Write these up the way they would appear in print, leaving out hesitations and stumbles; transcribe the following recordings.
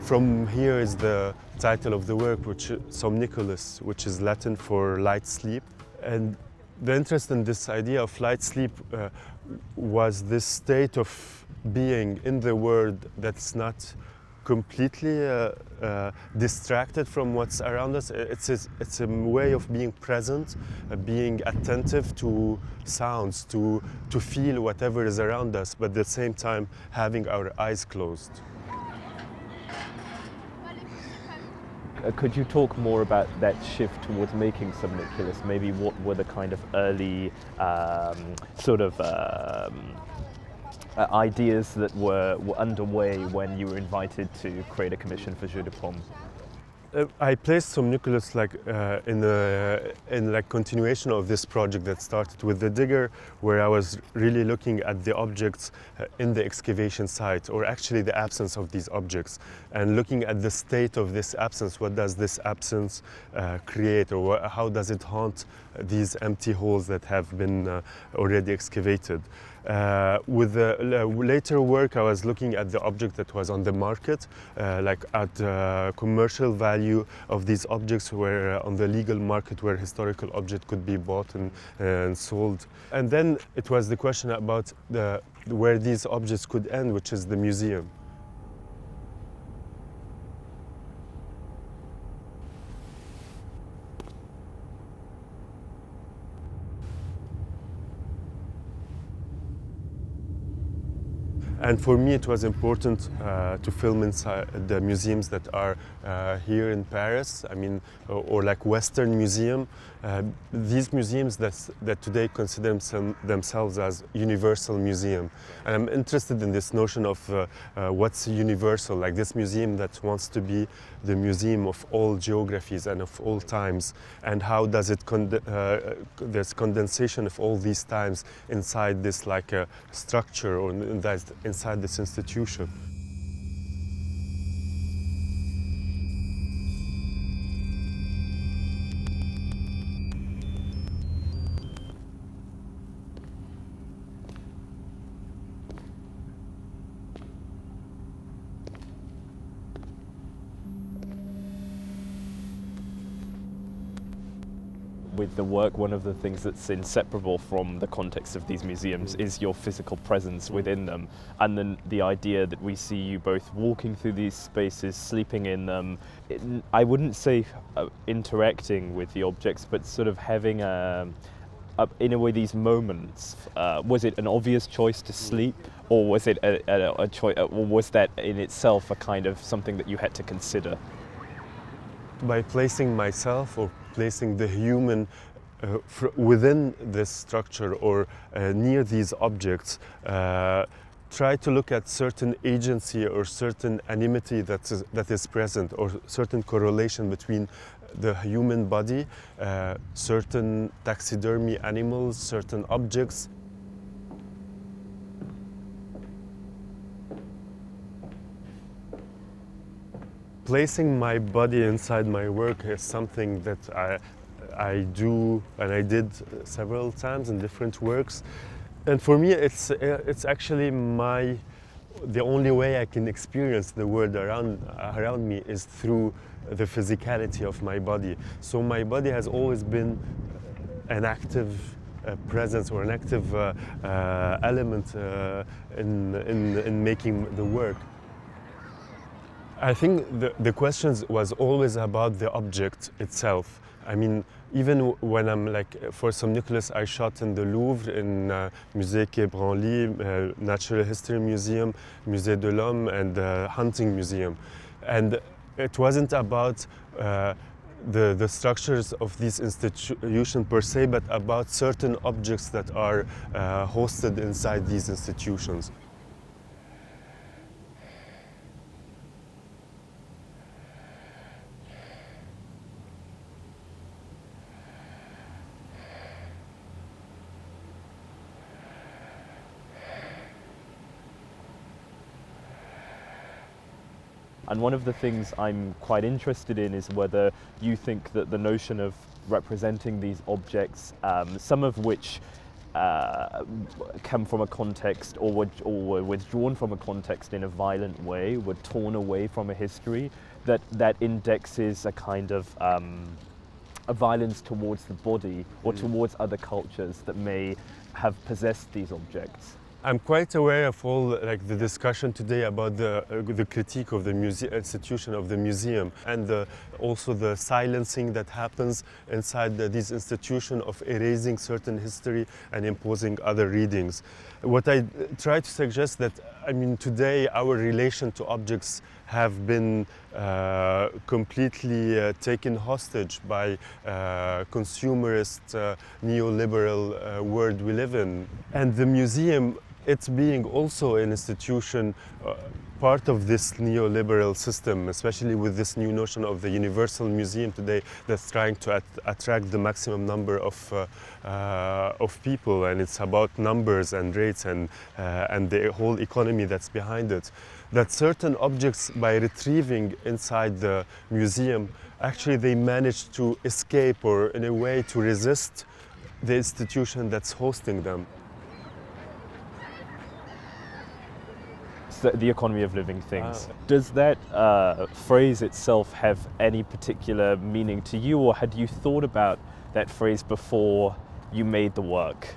From here is the title of the work, which is Somniculus, which is Latin for light sleep. And the interest in this idea of light sleep was this state of being in the world that's not completely distracted from what's around us. It's a way of being present, being attentive to sounds, to feel whatever is around us, but at the same time having our eyes closed. Could you talk more about that shift towards making Somniculus? Maybe what were the kind of early ideas that were underway when you were invited to create a commission for Jeu de Paume? I placed Somniculus in continuation of this project that started with the digger, where I was really looking at the objects in the excavation site, or actually the absence of these objects, and looking at the state of this absence. What does this absence create, or how does it haunt these empty holes that have been already excavated? With the later work, I was looking at the object that was on the market, at commercial value of these objects, where on the legal market where historical object could be bought and sold. And then it was the question about where these objects could end, which is the museum. And for me, it was important to film inside the museums that are here in Paris. I mean, or like Western Museum. These museums that today consider themselves as universal museum. And I'm interested in this notion of what's universal, like this museum that wants to be the museum of all geographies and of all times. And how does it, there's condensation of all these times inside this structure, or inside this institution. With the work, one of the things that's inseparable from the context of these museums is your physical presence within them, and then the idea that we see you both walking through these spaces, sleeping in them. I wouldn't say interacting with the objects, but sort of having in a way these moments. Was it an obvious choice to sleep, or was it a choice, or was that in itself a kind of something that you had to consider? By placing myself or placing the human within this structure or near these objects, try to look at certain agency or certain animity that is present, or certain correlation between the human body, certain taxidermy animals, certain objects. Placing my body inside my work is something that I do, and I did several times in different works. And for me, it's actually the only way I can experience the world around me is through the physicality of my body. So my body has always been an active presence, or an active element in making the work. I think the questions was always about the object itself. I mean, even when I'm for Somniculus, I shot in the Louvre, in Musée Quai Branly, Natural History Museum, Musée de l'Homme, and Hunting Museum. And it wasn't about the structures of these institutions per se, but about certain objects that are hosted inside these institutions. And one of the things I'm quite interested in is whether you think that the notion of representing these objects, some of which come from a context or were withdrawn from a context in a violent way, were torn away from a history, that indexes a kind of a violence towards the body or towards other cultures that may have possessed these objects. I'm quite aware of all the discussion today about the critique of the institution of the museum and also the silencing that happens inside these institutions of erasing certain history and imposing other readings. What I try to suggest that, I mean, today our relation to objects have been completely taken hostage by consumerist, neoliberal world we live in. And the museum, it's being also an institution, part of this neoliberal system, especially with this new notion of the universal museum today that's trying to attract the maximum number of people, and it's about numbers and rates and the whole economy that's behind it. That certain objects, by retrieving inside the museum, actually they manage to escape or in a way to resist the institution that's hosting them. The economy of living things. Does that phrase itself have any particular meaning to you, or had you thought about that phrase before you made the work?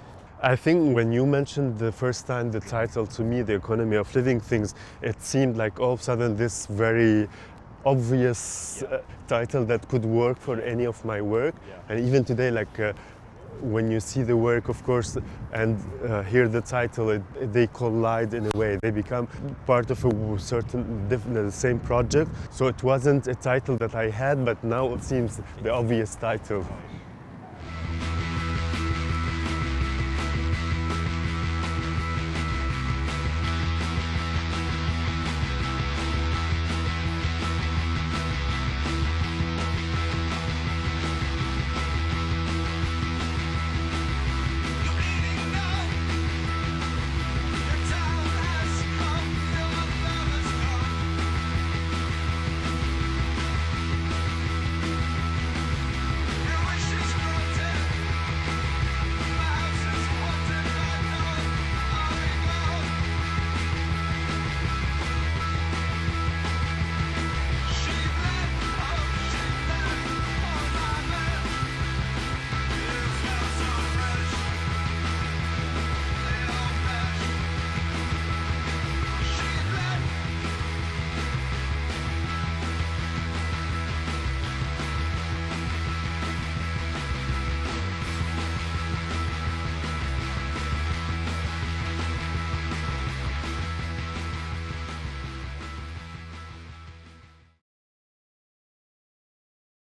I think when you mentioned the first time the title to me, The Economy of Living Things, it seemed like all of a sudden this very obvious title that could work for any of my work. And even today, when you see the work, of course, and hear the title, they collide in a way. They become part of a certain the same project. So it wasn't a title that I had, but now it seems the obvious title.